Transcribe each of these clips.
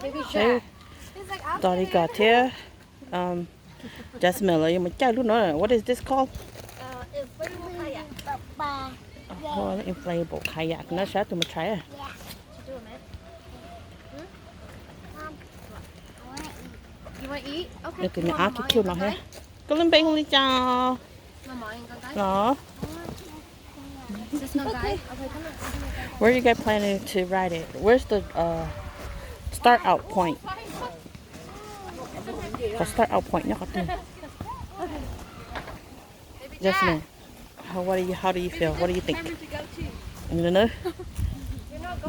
Hey, Donica here. Jasmine, you might know what is this called? Inflatable kayak. Oh, inflatable kayak. Nó sẽ tụi mình try à? You want to eat? Okay. Để tụi mình ăn cái kiểu nào hết. Có lên bên đi chào. Nó. Is this no guy? Okay, Where are you guys planning to ride it? Where's the start out point? Có start out point nhá, có tiền. Jasmine, how do you feel? What do you think? You don't know?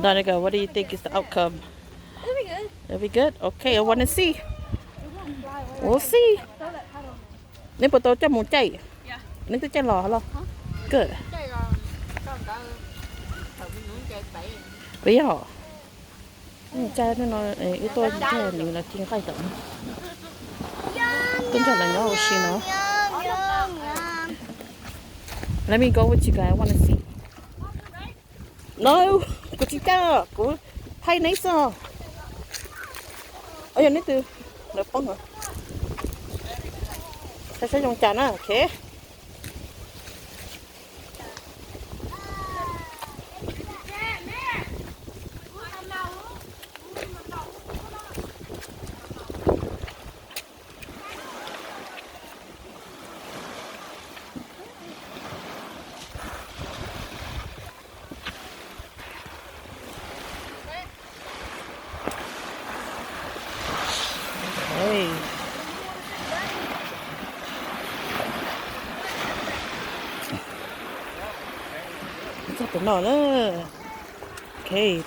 Donica, what do you think is the outcome? It'll be good. It'll be good? Okay, I want to see. We'll see. Nếu mà tôi cho muốn chạy. Nếu tôi chạy lò hả? Good. Bây giờ cha nó nói cái tôi chơi nhiều là chuyên khai tưởng. Tôi cho là nó xin nó. Let me go with you guys. I want to see. No, của chị ta, của hay nấy sao? Ôi giờ nấy từ được phong rồi. Sao sẽ dùng chán à? Okay. Hey. Chắc tụi nó nữa. Okay,